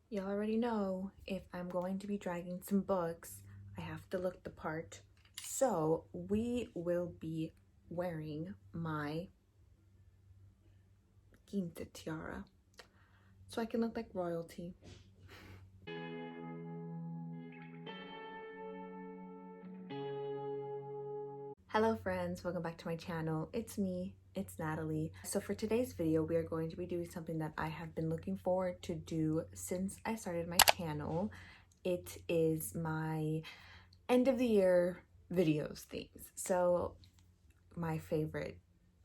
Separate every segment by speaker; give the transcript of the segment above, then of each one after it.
Speaker 1: You already know if I'm going to be dragging some books, I have to look the part. So we will be wearing my quinta tiara so I can look like royalty. Hello friends, welcome back to my channel. It's me, it's Natalie. So for today's video, we are going to be doing something that I have been looking forward to do since I started my channel. It is my end of the year videos things. So my favorite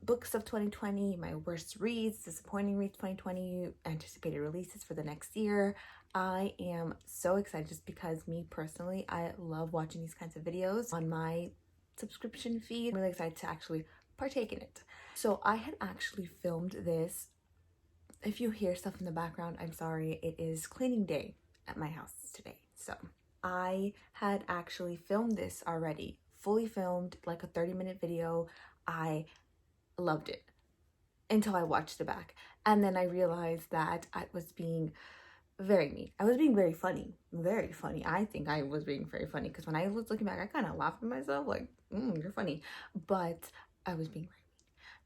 Speaker 1: books of 2020, my worst reads, disappointing reads 2020, anticipated releases for the next year. I am so excited just because me personally, I love watching these kinds of videos on my subscription feed. I'm really excited to actually partake in it. So I had actually filmed this. If you hear stuff in the background, I'm sorry. It is cleaning day at my house today. So I had actually filmed this already, fully filmed, like a 30-minute video. I loved it until I watched the back. And then I realized that I was being very mean. I was being very funny. Very funny. I think I was being very funny because when I was looking back, I kind of laughed at myself like, you're funny. But I was being very mean.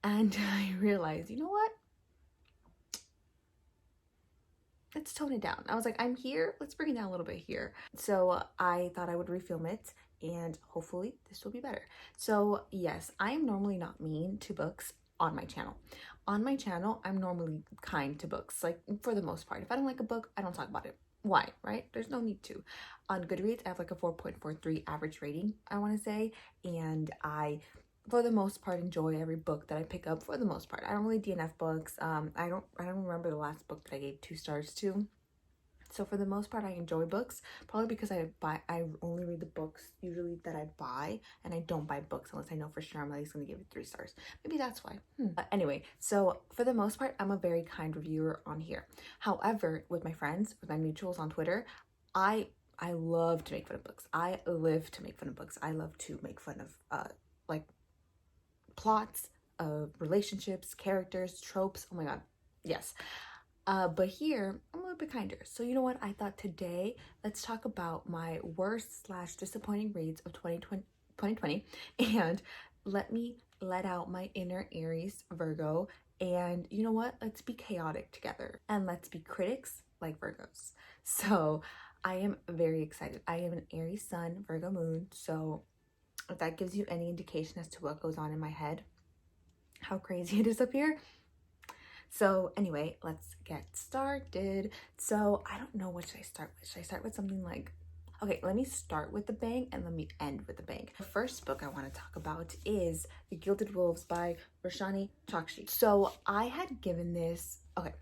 Speaker 1: And I realized, you know what? Let's tone it down. I was like, I'm here. Let's bring it down a little bit here. So I thought I would refilm it and hopefully this will be better. So yes, I am normally not mean to books on my channel. On my channel, I'm normally kind to books, like for the most part. If I don't like a book, I don't talk about it. Why, right? There's no need to. On Goodreads, I have like a 4.43 average rating, I want to say, and I for the most part enjoy every book that I pick up. For the most part, I don't really DNF books. I don't remember the last book that I gave 2 stars to. So for the most part, I enjoy books, probably because I only read the books usually that I buy, and I don't buy books unless I know for sure I'm at least gonna give it 3 stars. Maybe that's why. But anyway, so for the most part, I'm a very kind reviewer on here. However, with my friends, with my mutuals on Twitter, I love to make fun of books. I live to make fun of books. I love to make fun of like plots, relationships, characters, tropes. Oh my god, yes. But here I'm a little bit kinder. So you know what? I thought today let's talk about my worst / disappointing reads of 2020, and let me let out my inner Aries Virgo. And you know what? Let's be chaotic together and let's be critics like Virgos. So I am very excited. I am an Aries Sun, Virgo Moon. So if that gives you any indication as to what goes on in my head, how crazy it is up here. So anyway, let's get started. So I don't know what should I start with. Should I start with something like, okay, let me start with the bang and let me end with the bang. The first book I want to talk about is The Gilded Wolves by Roshani Chokshi. So I had given this, okay,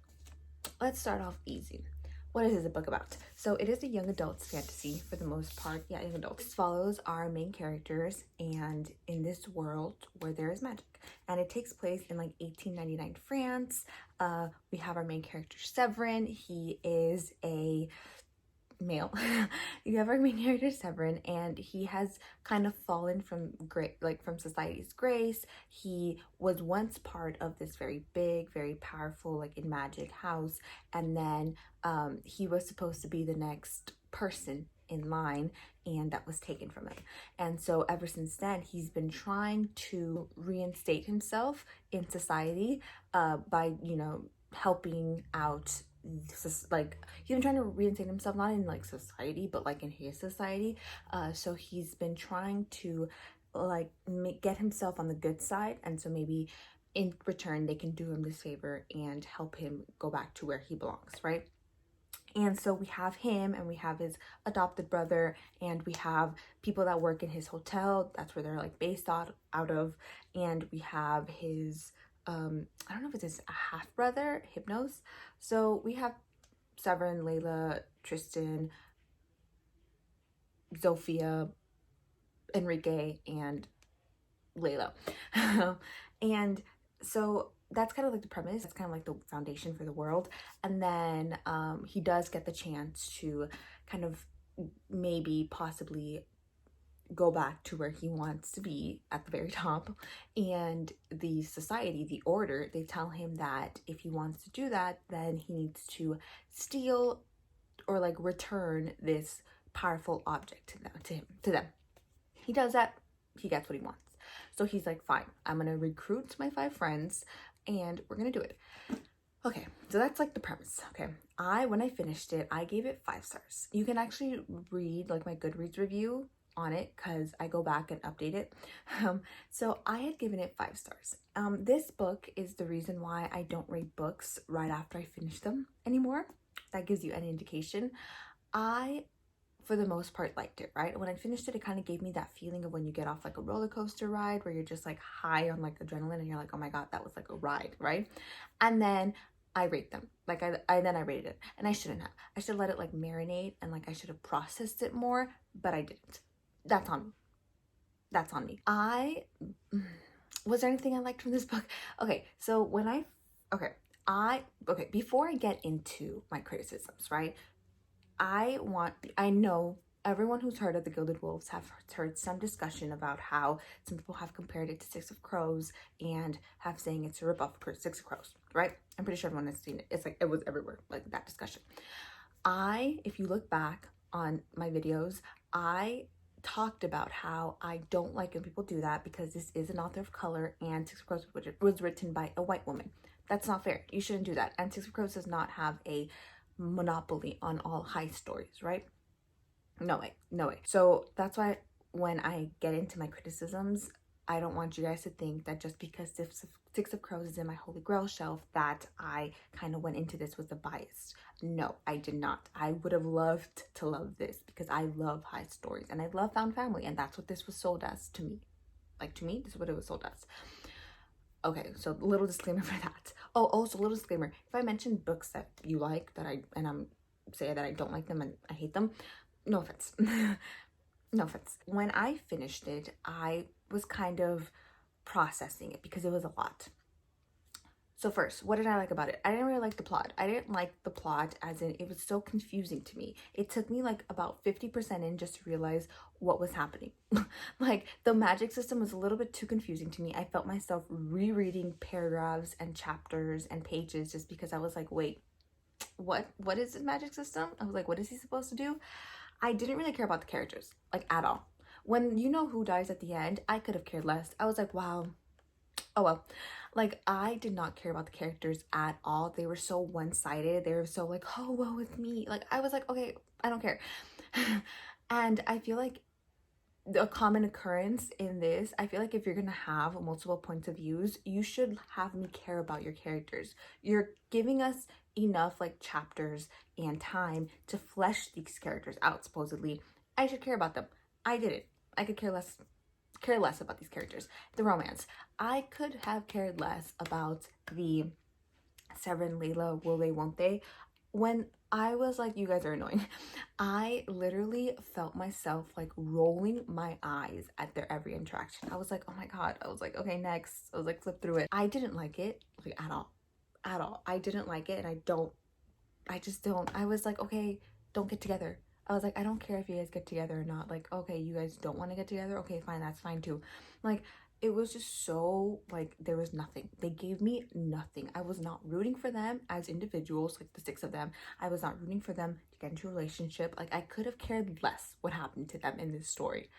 Speaker 1: let's start off easy. What is this a book about? So it is a young adult's fantasy for the most part. Yeah, young adults. This follows our main characters and in this world where there is magic. And it takes place in like 1899 France. We have our main character Severin. He is a male. You have our main character Severin, and he has kind of fallen from from society's grace. He was once part of this very big, very powerful, like in magic house, and then he was supposed to be the next person in line, and that was taken from him. And so ever since then, he's been trying to reinstate himself in society by, you know, helping out, like he's been trying to reinstate himself not in like society but like in his society. So he's been trying to like get himself on the good side, and so maybe in return they can do him this favor and help him go back to where he belongs, right? And so we have him and we have his adopted brother, and we have people that work in his hotel, that's where they're like based out of, and we have his I don't know if it's his half brother Hypnos. So we have Severin, Layla, Tristan, Zofia, Enrique, and Layla. And so that's kind of like the premise. That's kind of like the foundation for the world. And then he does get the chance to kind of maybe possibly go back to where he wants to be at the very top. And the society, the order, they tell him that if he wants to do that, then he needs to steal or like return this powerful object to them. He does that, he gets what he wants. So he's like, fine, I'm gonna recruit my 5 friends and we're gonna do it. Okay, so that's like the premise. Okay, when I finished it, I gave it 5 stars. You can actually read like my Goodreads review on it because I go back and update it. So I had given it 5 stars. This book is the reason why I don't rate books right after I finish them anymore. That gives you an indication. I, for the most part, liked it, right? When I finished it, it kind of gave me that feeling of when you get off like a roller coaster ride where you're just like high on like adrenaline and you're like, oh my God, that was like a ride, right? And then I rate them. Like then I rated it, and I shouldn't have. I should let it like marinate and like I should have processed it more, but I didn't. That's on me. That's on me. Was there anything I liked from this book? Okay, so before I get into my criticisms, right? I know everyone who's heard of The Gilded Wolves have heard some discussion about how some people have compared it to Six of Crows and have saying it's a ripoff of Six of Crows, right? I'm pretty sure everyone has seen it. It's like, it was everywhere, like that discussion. If you look back on my videos, I talked about how I don't like when people do that because this is an author of color and Six of Crows was written by a white woman. That's not fair. You shouldn't do that. And Six of Crows does not have a monopoly on all high stories, right? No way, no way. So that's why when I get into my criticisms, I don't want you guys to think that just because Six of Crows is in my Holy Grail shelf that I kind of went into this with a bias. No, I did not. I would have loved to love this because I love high stories and I love found family, and that's what this was sold as to me. Like, to me, this is what it was sold as. Okay, so little disclaimer for that. Oh, also little disclaimer. If I mention books that you like I'm say that I don't like them and I hate them, no offense. No offense. When I finished it, I was kind of processing it because it was a lot. So first, what did I like about it? I didn't really like the plot. I didn't like the plot as in it was so confusing to me. It took me like about 50% in just to realize what was happening. Like the magic system was a little bit too confusing to me. I felt myself rereading paragraphs and chapters and pages just because I was like, wait, what is this magic system? I was like, what is he supposed to do? I didn't really care about the characters, like at all. When you know who dies at the end, I could have cared less. I was like, wow, oh well. Like, I did not care about the characters at all. They were so one-sided. They were so like, oh, woe with me. Like, I was like, okay, I don't care. And I feel like a common occurrence in this, I feel like if you're gonna have multiple points of views, you should have me care about your characters. You're giving us enough like chapters and time to flesh these characters out, supposedly. I should care about them. I didn't. I could care less about these characters. The romance, I could have cared less about the Severin, Layla, will they, won't they. When I was like, you guys are annoying, I literally felt myself like rolling my eyes at their every interaction. I was like, oh my God. I was like, okay, next. I was like, flip through it. I didn't like it like at all. I didn't like it, and I just don't. I was like, okay, don't get together. I was like, I don't care if you guys get together or not. Like, okay, you guys don't want to get together? Okay, fine, that's fine too. Like, it was just so, like, there was nothing. They gave me nothing. I was not rooting for them as individuals, like the 6 of them. I was not rooting for them to get into a relationship. Like, I could have cared less what happened to them in this story.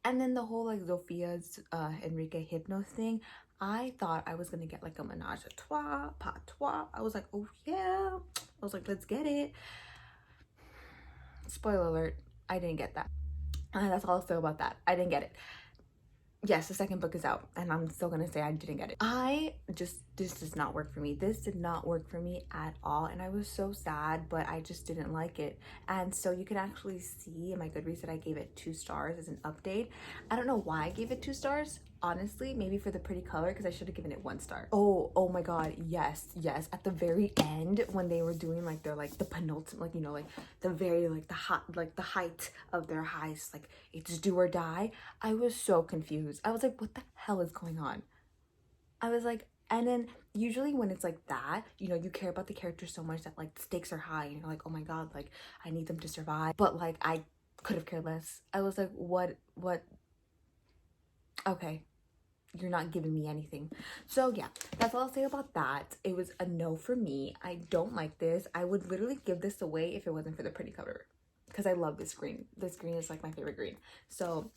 Speaker 1: And then the whole, like, Zophia's Enrique Hypnos thing, I thought I was gonna get like a menage a trois, patois. I was like, oh yeah. I was like, let's get it. Spoiler alert, I didn't get that. That's all I'll say about that. I didn't get it. Yes, the second book is out, and I'm still gonna say I didn't get it. This does not work for me. This did not work for me at all, and I was so sad, but I just didn't like it. And so you can actually see in my Goodreads that I gave it 2 stars as an update. I don't know why I gave it 2 stars. Honestly, maybe for the pretty color, because I should have given it 1 star. Oh my God, yes. At the very end, when they were doing like their like the penultimate, like, you know, like the very like the height of their highs, like it's do or die. I was so confused. I was like, what the hell is going on? I was like, and then usually when it's like that, you know, you care about the characters so much that like the stakes are high and you're like, oh my God, like I need them to survive. But like I could have cared less. I was like, what? Okay. you're not giving me anything. So yeah, that's all I'll say about that. It was a no for me. I don't like this. I would literally give this away if it wasn't for the pretty cover, because I love this green. This green is like my favorite green. So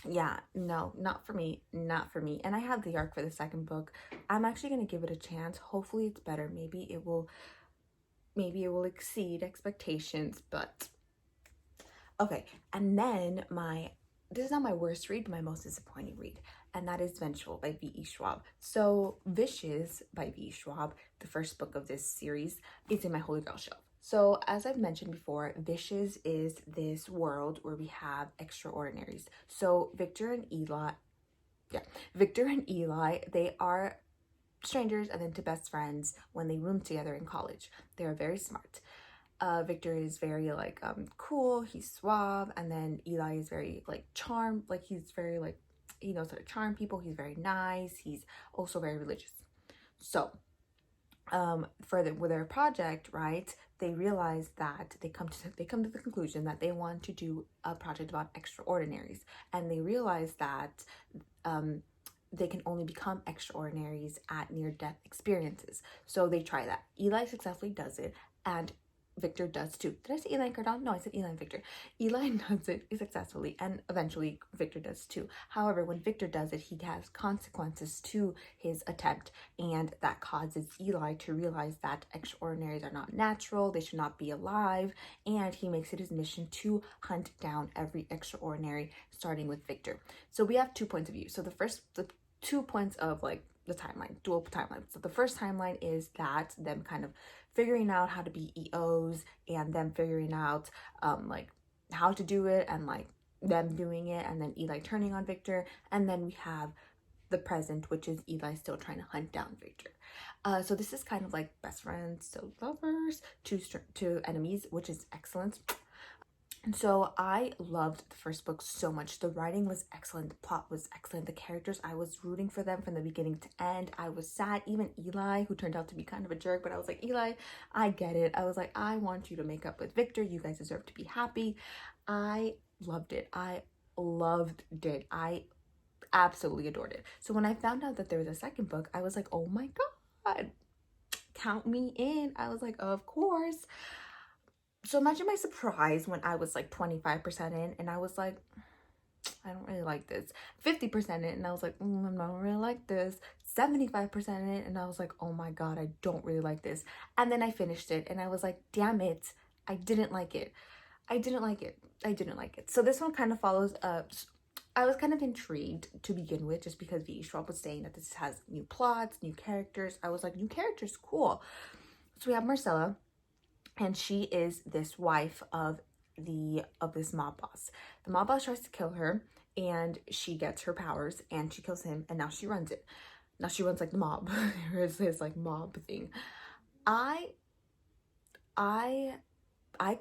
Speaker 1: yeah, no, not for me, not for me. And I have the arc for the second book. I'm actually going to give it a chance. Hopefully it's better. Maybe it will exceed expectations, but okay. And then this is not my worst read, but my most disappointing read, and that is Vengeful by V.E. Schwab. So Vicious by V.E. Schwab, the first book of this series, is in my Holy Grail shelf. So as I've mentioned before, Vicious is this world where we have extraordinaries. So Victor and Eli, they are strangers and then to best friends when they room together in college. They are very smart. Victor is very like cool, he's suave, and then Eli is very like charmed, like he's very like, he knows how to charm people, he's very nice, he's also very religious. So with their project, right, they realize that they come to the conclusion that they want to do a project about extraordinaries, and they realize that they can only become extraordinaries at near-death experiences. So they try that. Eli successfully does it, and Victor does too. Did I say Eli and Cardon? No, I said Eli and Victor. Eli does it successfully, and eventually Victor does too. However, when Victor does it, he has consequences to his attempt, and that causes Eli to realize that extraordinaries are not natural, they should not be alive, and he makes it his mission to hunt down every extraordinary, starting with Victor. So we have 2 points of view. So the 2 points of like the timeline, dual timeline. So the first timeline is that them kind of figuring out how to be EOs, and them figuring out like how to do it, and like them doing it, and then Eli turning on Victor. And then we have the present, which is Eli still trying to hunt down Victor. So this is kind of like best friends, still lovers, two enemies, which is excellent. And so I loved the first book so much. The writing was excellent. The plot was excellent. The characters, I was rooting for them from the beginning to end. I was sad. Even Eli, who turned out to be kind of a jerk, but I was like, Eli, I get it. I was like, I want you to make up with Victor. You guys deserve to be happy. I loved it. I loved it. I absolutely adored it. So when I found out that there was a second book, I was like, oh my God, count me in. I was like, of course. So imagine my surprise when I was like 25% in, and I was like, I don't really like this. 50% in, and I was like, I'm not really like this. 75% in, and I was like, oh my God, I don't really like this. And then I finished it, and I was like, damn it, I didn't like it. I didn't like it. So this one kind of follows up. I was kind of intrigued to begin with, just because V.E. Schwab was saying that this has new plots, new characters. I was like, new characters, cool. So we have Marcella, and she is this wife of this mob boss. The mob boss tries to kill her, and she gets her powers, and she kills him, and now she runs it. Now she runs like the mob. There's this like mob thing. I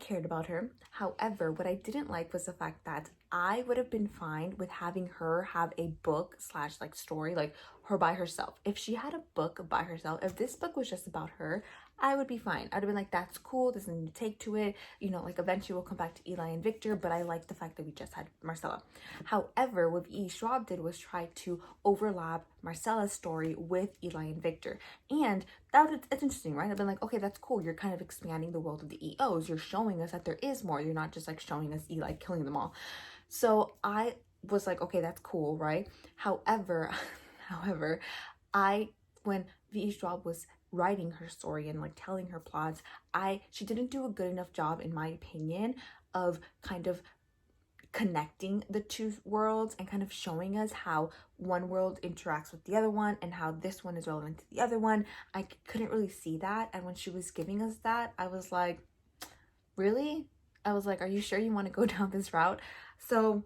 Speaker 1: cared about her. However, what I didn't like was the fact that I would have been fine with having her have a book / like story, like her by herself. If she had a book by herself, if this book was just about her, I would be fine. I'd have been like, that's cool. There's nothing to take to it. You know, like eventually we'll come back to Eli and Victor, but I like the fact that we just had Marcella. However, what E. Schwab did was try to overlap Marcella's story with Eli and Victor. And it's interesting, right? I've been like, okay, that's cool. You're kind of expanding the world of the EOs. You're showing us that there is more. You're not just like showing us Eli killing them all. So I was like, okay, that's cool, right? However, when V.E. Schwab was writing her story and like telling her plots, she didn't do a good enough job, in my opinion, of kind of connecting the two worlds and kind of showing us how one world interacts with the other one and how this one is relevant to the other one. I couldn't really see that, and when she was giving us that, I was like, really? I was like, are you sure you want to go down this route? So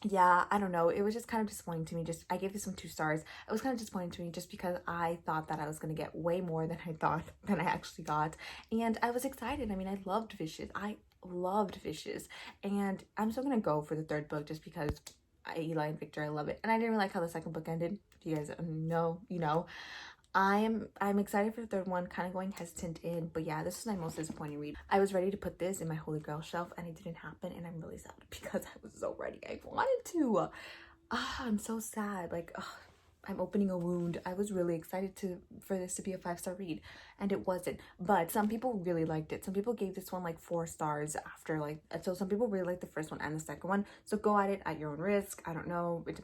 Speaker 1: yeah, I don't know. It was just kind of disappointing to me. I gave this one 2 stars. It was kind of disappointing to me just because I thought that I was going to get way more than I actually got. And I was excited. I mean, I loved Vicious. And I'm still going to go for the 3rd book just because Eli and Victor, I love it. And I didn't really like how the 2nd book ended. If you guys know, you know. I'm excited for the 3rd one, kind of going hesitant in, but yeah, this is my most disappointing read. I was ready to put this in my Holy Grail shelf, and it didn't happen, and I'm really sad because I was so ready. I wanted to. I'm so sad. Like, I'm opening a wound. I was really excited for this to be a 5-star read, and it wasn't. But some people really liked it. Some people gave this one like 4 stars after like, so some people really liked the first one and the second one. So go at it at your own risk. I don't know. It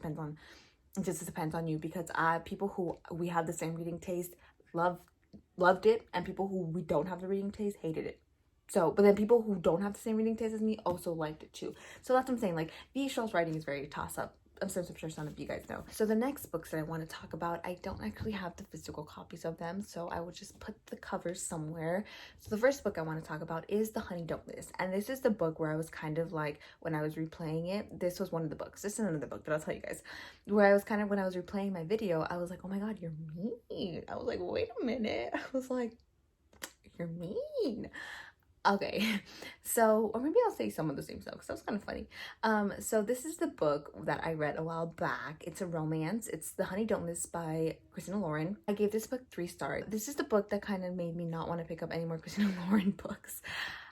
Speaker 1: just depends on you, because people who we have the same reading taste loved it, and people who we don't have the reading taste hated it. So, but then people who don't have the same reading taste as me also liked it too. So that's what I'm saying. Like, V. Shaw's writing is very toss up. I'm sure some of you guys know. So the next books that I want to talk about, I don't actually have the physical copies of them, so I will just put the covers somewhere. So the first book I want to talk about is The Honey Don't List. And this is the book where I was kind of like, when I was replaying it, this was one of the books. This is another book that I'll tell you guys. Where I was kind of, when I was replaying my video, I was like, oh my god, you're mean. I was like, wait a minute. I was like, you're mean. Okay, so, or maybe I'll say some of the same stuff because that was kind of funny. So this is the book that I read a while back. It's a romance. It's The Honey Don't List by Christina Lauren. I gave this book 3 stars. This is the book that kind of made me not want to pick up any more Christina Lauren books.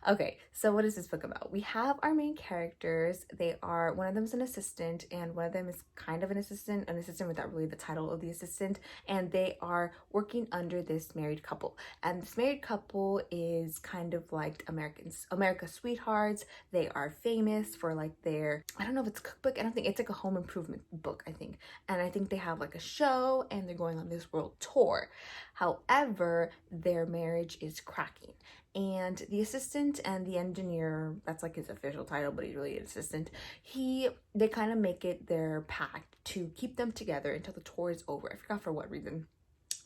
Speaker 1: Okay, so what is this book about? We have our main characters. They are, one of them is an assistant, and one of them is kind of an assistant without really the title of the assistant, and they are working under this married couple. And this married couple is kind of like America's sweethearts. They are famous for like their, I don't know if it's a cookbook, I don't think it's like a home improvement book, I think. And I think they have like a show and they're going on this world tour. However, their marriage is cracking. And the assistant and the engineer, that's like his official title, but he's really an assistant, they kind of make it their pact to keep them together until the tour is over. I forgot for what reason,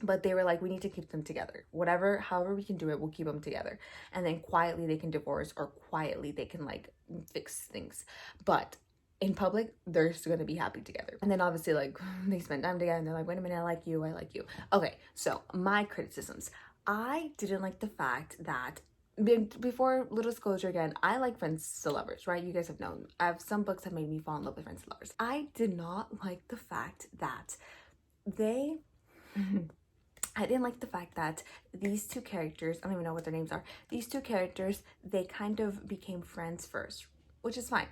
Speaker 1: but they were like, we need to keep them together. However we can do it, we'll keep them together. And then quietly they can divorce, or quietly they can like fix things. But in public, they're still gonna be happy together. And then obviously, like, they spend time together and they're like, wait a minute, I like you. Okay, so my criticisms. I didn't like the fact that, before little disclosure again, I like Friends to Lovers, right? You guys have known. Some books have made me fall in love with Friends to Lovers. I did not like the fact that they... I didn't like the fact that these two characters, I don't even know what their names are, these two characters, they kind of became friends first, which is fine.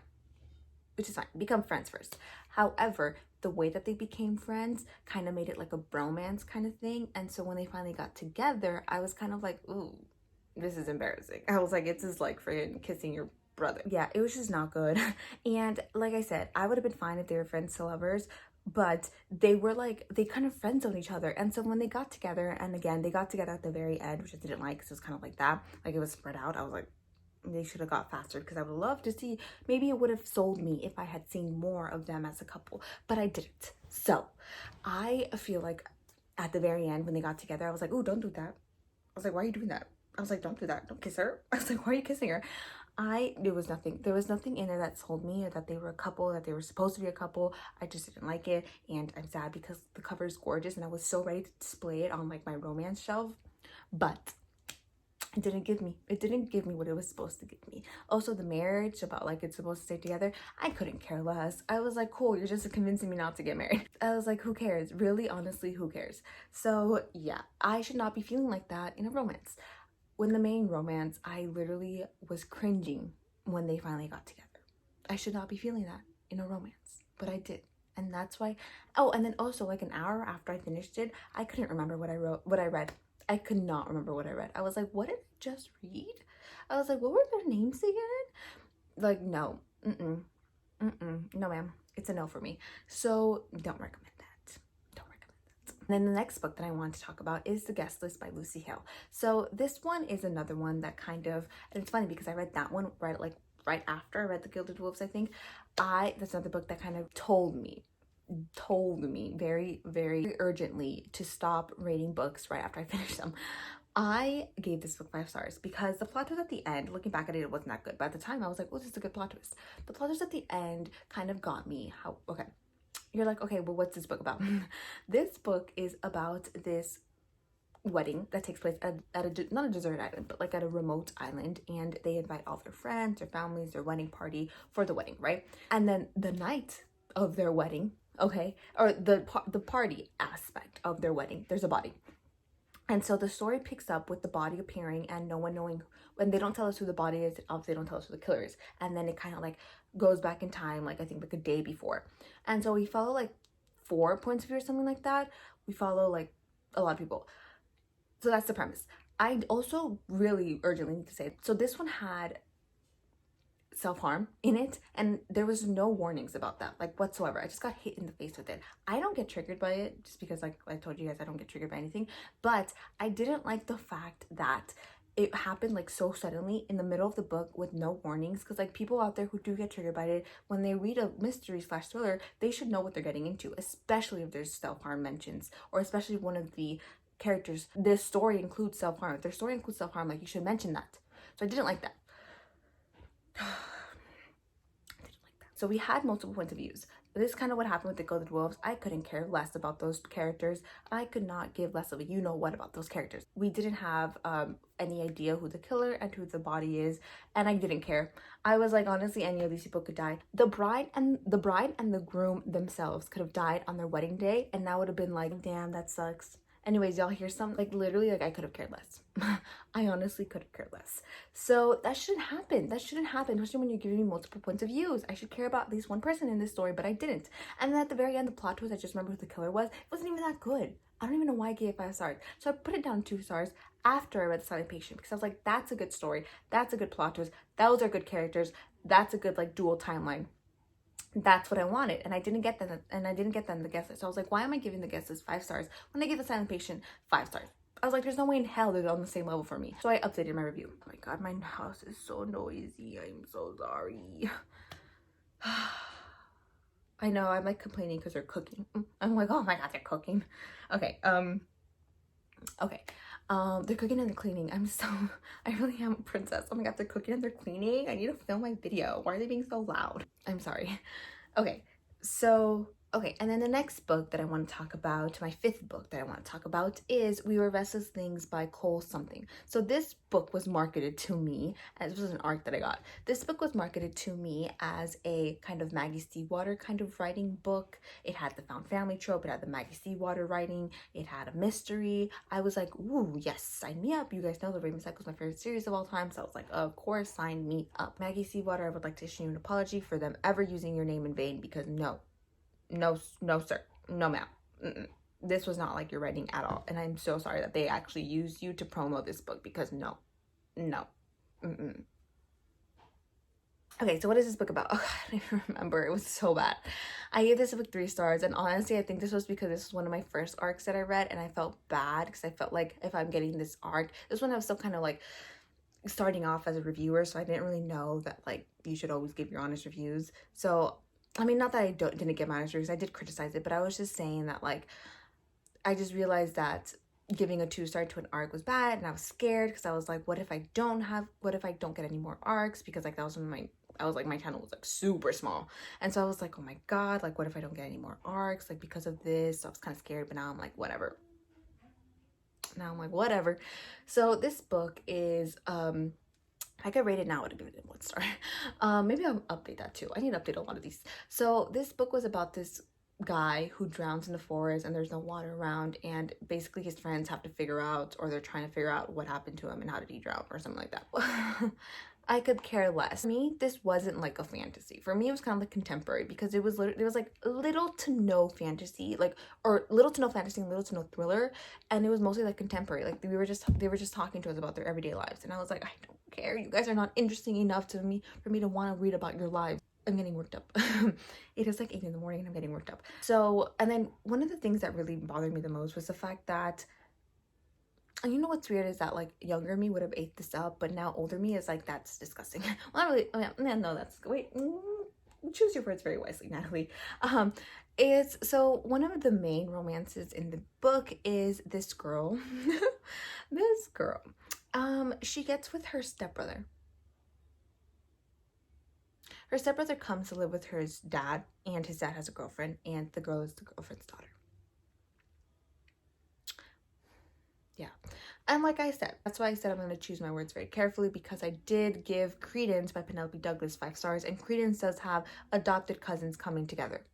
Speaker 1: Become friends first. However, the way that they became friends kind of made it like a bromance kind of thing. And so when they finally got together, I was kind of like, ooh, this is embarrassing. I was like, it's just like freaking kissing your brother. Yeah, it was just not good. And like I said, I would have been fine if they were friends to lovers, but they were like, they kind of friend zoned each other. And so when they got together, and again, they got together at the very end, which I didn't like because it was kind of like that. Like, it was spread out. I was like, they should have got faster, because I would love to see, maybe it would have sold me if I had seen more of them as a couple, but I didn't. So I feel like at the very end when they got together, I was like, oh, don't do that. I was like, why are you doing that? I was like, don't do that. Don't kiss her. I was like, why are you kissing her? There was nothing in there that told me, or that they were a couple, that they were supposed to be a couple. I just didn't like it, and I'm sad because the cover is gorgeous and I was so ready to display it on like my romance shelf, but it didn't give me what it was supposed to give me. Also, the marriage, about like it's supposed to stay together, I couldn't care less. I was like, cool, you're just convincing me not to get married. I was like, who cares? Really, honestly, who cares? So yeah, I should not be feeling like that in a romance. When the main romance, I literally was cringing when they finally got together. I should not be feeling that in a romance, but I did. And that's why, oh, and then also like an hour after I finished it, I couldn't remember what I read. I could not remember what I read. I was like, what did I just read? I was like, what were their names again? Like, no. No, ma'am. It's a no for me. So don't recommend that. Don't recommend that. And then the next book that I want to talk about is The Guest List by Lucy Hale. So this one is another one that kind of, and it's funny because I read that one right after I read The Gilded Wolves, I think. That's another book that kind of told me very, very urgently to stop rating books right after I finish them. I gave this book 5 stars because the plot twist at the end, looking back at it, it wasn't that good. But at the time, I was like, oh, this is a good plot twist. The plot twist at the end kind of got me. Okay. You're like, okay, well, what's this book about? This book is about this wedding that takes place at not a desert island, but like at a remote island, and they invite all their friends, their families, their wedding party for the wedding, right? And then the night of their wedding, okay, or the party aspect of their wedding, there's a body. And so the story picks up with the body appearing and no one knowing, when they don't tell us who the body is, obviously they don't tell us who the killer is. And then it kind of like goes back in time, like I think like a day before. And so we follow like 4 points of view or something like that. We follow like a lot of people. So that's the premise. I also really urgently need to say, so this one had self-harm in it, and there was no warnings about that, like whatsoever. I just got hit in the face with it. I don't get triggered by it just because, like I told you guys, I don't get triggered by anything, but I didn't like the fact that it happened like so suddenly in the middle of the book with no warnings, because like people out there who do get triggered by it, when they read a mystery slash thriller, they should know what they're getting into, especially if there's self-harm mentions, or especially one of the characters, this story includes self-harm. If their story includes self-harm, like you should mention that. So I didn't like that. So we had multiple points of views. This is kind of what happened with the Golden Wolves. I couldn't care less about those characters. I could not give less of a you-know-what about those characters. We didn't have any idea who the killer and who the body is, and I didn't care. I was like, honestly, any of these people could die. The bride and the groom themselves could have died on their wedding day, and that would have been like, damn, that sucks. Anyways, y'all, hear some, like literally, like I could have cared less. I honestly could have cared less. So that shouldn't happen. That shouldn't happen, especially when you're giving me multiple points of views. I should care about at least one person in this story, but I didn't. And then at the very end, the plot twist, I just remember who the killer was. It wasn't even that good. I don't even know why I gave it 5 stars. So I put it down 2 stars after I read The Silent Patient, because I was like, that's a good story. That's a good plot twist. Those are good characters. That's a good like dual timeline. That's what I wanted, and I didn't get that, and I didn't get that in the guest list. So I was like, why am I giving the guest list 5 stars when I gave The Silent Patient 5 stars? I was like, there's no way in hell they're on the same level for me. So I updated my review. Oh my god, my house is so noisy. I'm so sorry. I know, I'm like complaining because they're cooking. I'm like, oh my god, they're cooking. Okay, they're cooking and they're cleaning. I really am a princess. Oh my god, they're cooking and they're cleaning. I need to film my video. Why are they being so loud? I'm sorry. Okay, so, and then the next book that I want to talk about, my 5th book that I want to talk about, is We Were Restless Things by Cole something. So this book was marketed to me, and this was an arc that I got. This book was marketed to me as a kind of Maggie Stiefvater kind of writing book. It had the found family trope, it had the Maggie Stiefvater writing, it had a mystery. I was like, ooh, yes, sign me up. You guys know the Raven Cycle is my favorite series of all time, so I was like, of course, sign me up. Maggie Stiefvater, I would like to issue you an apology for them ever using your name in vain, because no, sir, no ma'am. This was not like your writing at all, and I'm so sorry that they actually used you to promo this book, because no. Okay, so what is this book about? Oh god, I don't even remember. It was so bad. I gave this book 3 stars, and honestly, I think this was because this was one of my first arcs that I read, and I felt bad because I felt like if I'm getting this arc, this one I was still kind of like starting off as a reviewer, so I didn't really know that like you should always give your honest reviews. So I mean, not that I didn't get my honest reviews, I did criticize it, but I was just saying that like I just realized that giving a 2-star to an arc was bad, and I was scared because I was like, what if I don't get any more arcs, because like that was when my channel was like super small, and so I was like, oh my god, like what if I don't get any more arcs, like because of this. So I was kind of scared, but now I'm like, whatever. So this book is I could rate it now, I would give it a 1 star. Maybe I'll update that too. I need to update a lot of these. So this book was about this guy who drowns in the forest, and there's no water around, and basically his friends have to figure out, or they're trying to figure out what happened to him and how did he drown or something like that. I could care less. For me, this wasn't like a fantasy. For me, it was kind of like contemporary, because it was like little to no fantasy, like, or little to no fantasy and little to no thriller, and it was mostly like contemporary. Like they were just talking to us about their everyday lives, and I was like, I don't care. You guys are not interesting enough to me for me to want to read about your lives. I'm getting worked up. It is like 8 in the morning and I'm getting worked up. So, and then one of the things that really bothered me the most was the fact that, and you know what's weird is that like younger me would have ate this up, but now older me is like, that's disgusting. Well, not really. Oh yeah, no, that's wait. Choose your words very wisely, Natalie. Is so one of the main romances in the book is this girl. This girl. She gets with her stepbrother. Her stepbrother comes to live with her dad, and his dad has a girlfriend, and the girl is the girlfriend's daughter. Yeah. And like I said, that's why I said I'm going to choose my words very carefully, because I did give Credence by Penelope Douglas 5 stars, and Credence does have adopted cousins coming together.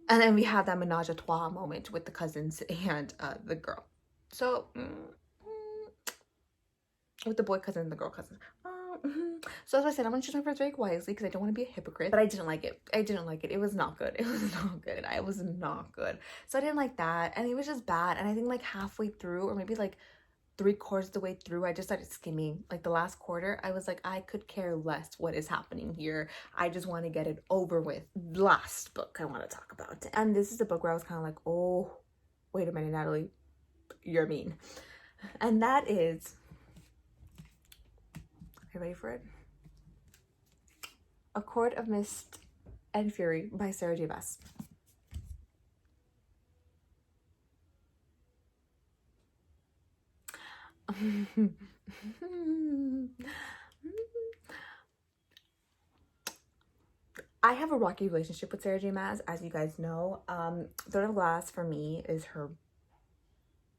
Speaker 1: And then we have that menage a trois moment with the cousins and the girl. So with the boy cousin and the girl cousin. So as I said, I'm gonna choose my friends very wisely because I don't want to be a hypocrite. But I didn't like it. I didn't like it. It was not good. It was not good. I was not good. So I didn't like that, and it was just bad. And I think like halfway through, or maybe like 3/4 of the way through, I just started skimming. Like the last quarter, I was like, I could care less what is happening here. I just want to get it over with. Last book I want to talk about, and this is a book where I was kind of like, oh, wait a minute, Natalie, you're mean, and that is. Are you ready for it? A Court of Mist and Fury by Sarah J. Maas. I have a rocky relationship with Sarah J. Maas, as you guys know. Throne of Glass for me is her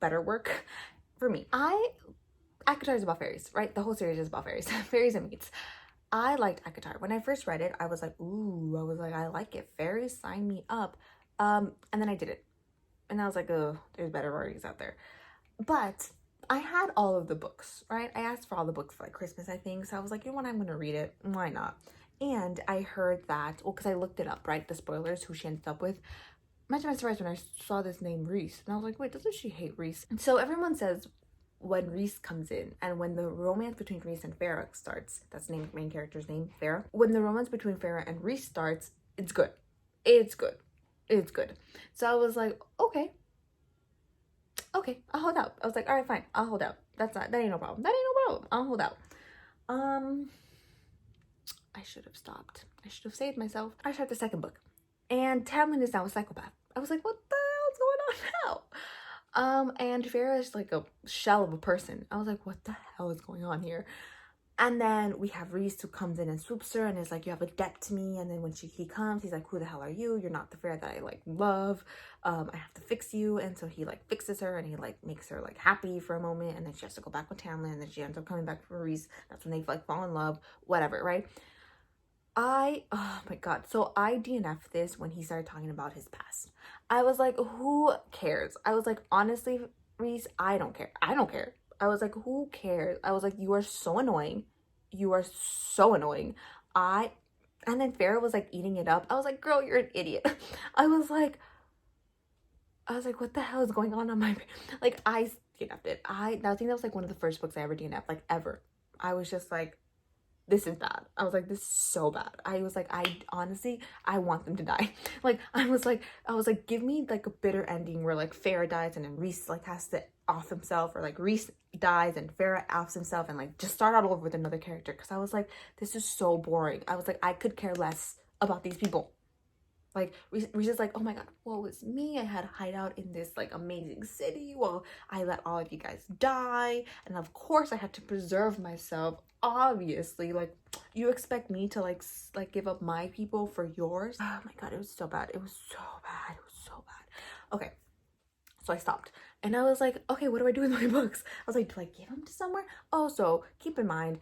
Speaker 1: better work. For me, ACOTAR is about fairies, right? The whole series is about fairies, fairies and meats. I liked ACOTAR. When I first read it, I was like, ooh, I like it. Fairies, sign me up. And then I did it. And I was like, oh, there's better fairies out there. But I had all of the books, right? I asked for all the books for like Christmas, I think. So I was like, you know what? I'm going to read it. Why not? And I heard that, well, because I looked it up, right? The spoilers, who she ended up with. Imagine my surprise when I saw this name, Rhys. And I was like, wait, doesn't she hate Rhys? And so everyone says when Rhys comes in and when the romance between Rhys and Feyre starts, that's the main character's name, Feyre. When the romance between Feyre and Rhys starts, it's good. It's good. It's good. So I was like, okay, I'll hold out. I was like, all right, fine, I'll hold out. That ain't no problem. That ain't no problem. I'll hold out. I should have stopped. I should have saved myself. I tried the second book. And Tamlin is now a psychopath. I was like, what the hell's going on now? And Feyre is like a shell of a person. I was like, what the hell is going on here? And then we have Rhys who comes in and swoops her and is like, you have a debt to me. And then when he comes, he's like, who the hell are you? You're not the Feyre that I like love. I have to fix you. And so he like fixes her and he like makes her like happy for a moment. And then she has to go back with Tamlin. And then she ends up coming back for Rhys. That's when they like fall in love, whatever, right? Oh my god, so I DNF'd this when he started talking about his past. I was like, who cares? I was like, honestly, Rhys, I don't care. I don't care. I was like, who cares? I was like, you are so annoying. You are so annoying. And then Feyre was like eating it up. I was like, girl, you're an idiot. I was like, what the hell is going on my, like, I DNF'd it. I think that was like one of the first books I ever DNF'd, like ever. I was just like, this is bad. I was like, this is so bad. I was like, I honestly, I want them to die. Like, I was like, give me like a bitter ending where like Feyre dies and then Rhys like has to off himself, or like Rhys dies and Feyre offs himself, and like just start all over with another character. Because I was like, this is so boring. I was like, I could care less about these people. Like, Rhys is like, oh my god, woe is me. I had a hideout in this like amazing city. Well, I let all of you guys die. And of course I had to preserve myself. Obviously, like, you expect me to like give up my people for yours? Oh my god, it was so bad. It was so bad. It was so bad. Okay, so I stopped. And I was like, okay, what do I do with my books? I was like, do I give them to somewhere? Also, keep in mind,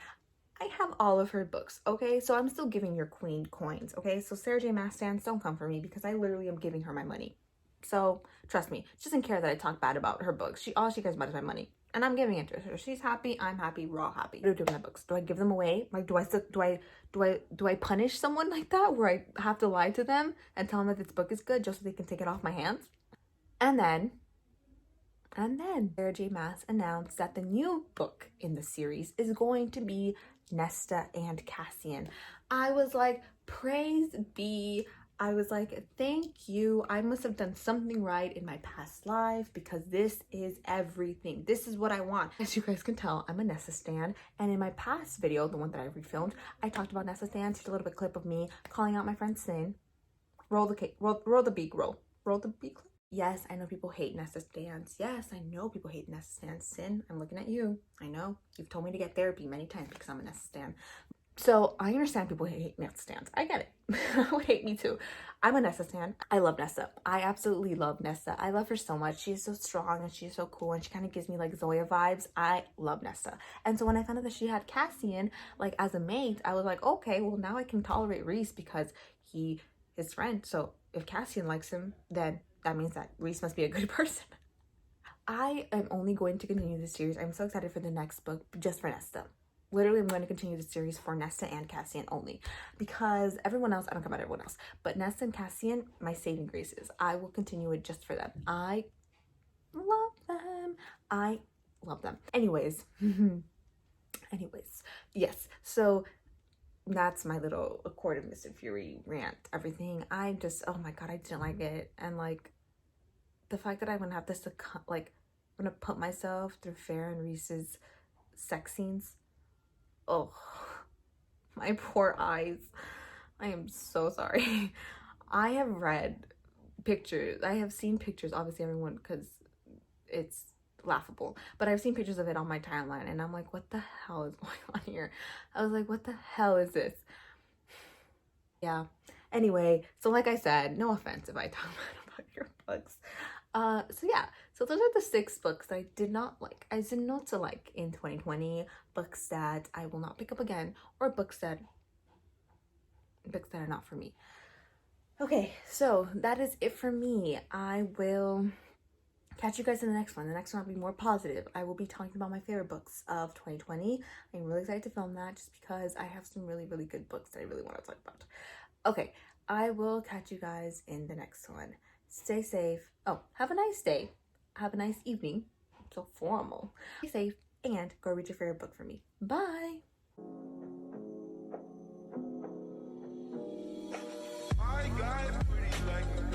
Speaker 1: I have all of her books, okay? So I'm still giving your queen coins, okay? So Sarah J. Maas stands, don't come for me because I literally am giving her my money. So trust me, she doesn't care that I talk bad about her books. All she cares about is my money, and I'm giving it to her. She's happy, I'm happy, we're all happy. What do I do with my books? Do I give them away? Like, do I punish someone like that where I have to lie to them and tell them that this book is good just so they can take it off my hands? And then Sarah J. Maas announced that the new book in the series is going to be Nesta and Cassian. I was like, praise be. I was like, thank you. I must have done something right in my past life because this is everything. This is what I want. As you guys can tell, I'm a Nesta stan. And in my past video, the one that I refilmed, I talked about Nesta stans. Just a little bit clip of me calling out my friend Sin. Roll the cake. Roll the beak. Roll the beak. Yes, I know people hate Nesta stans. Yes, I know people hate Nesta stans. Sin, I'm looking at you. I know. You've told me to get therapy many times because I'm a Nesta stan. So I understand people hate Nesta stans. I get it. I would hate me too. I'm a Nesta stan. I love Nesta. I absolutely love Nesta. I love her so much. She's so strong and she's so cool and she kind of gives me like Zoya vibes. I love Nesta. And so when I found out that she had Cassian like as a mate, I was like, okay, well now I can tolerate Rhys because he his friend. So if Cassian likes him, then that means that Rhys must be a good person. I am only going to continue this series. I'm so excited for the next book just for Nesta. Literally, I'm going to continue the series for Nesta and Cassian only, because everyone else, I don't care about everyone else, but Nesta and Cassian, my saving graces. I will continue it just for them. I love them. I love them. Anyways, yes. So that's my little A Court of Mist and Fury rant. Everything. I just, oh my god, I didn't like it, and like the fact that I wouldn't have this, like, I'm gonna put myself through Farrah and Reese's sex scenes. Oh, my poor eyes. I am so sorry. I have read pictures. I have seen pictures, obviously everyone, because it's laughable, but I've seen pictures of it on my timeline, and I'm like, what the hell is going on here? I was like, what the hell is this? Yeah. Anyway, so like I said, no offense if I talk about your books. So yeah, so those are the 6 books that I did not like. I did not to like in 2020, books that I will not pick up again, or books that are not for me. Okay, so that is it for me. I will catch you guys in the next one. The next one will be more positive. I will be talking about my favorite books of 2020. I'm really excited to film that just because I have some really, really good books that I really want to talk about. Okay, I will catch you guys in the next one. Stay safe. Oh, have a nice day. Have a nice evening. So formal. Stay safe and go read your favorite book for me. Bye.
Speaker 2: My guy's pretty like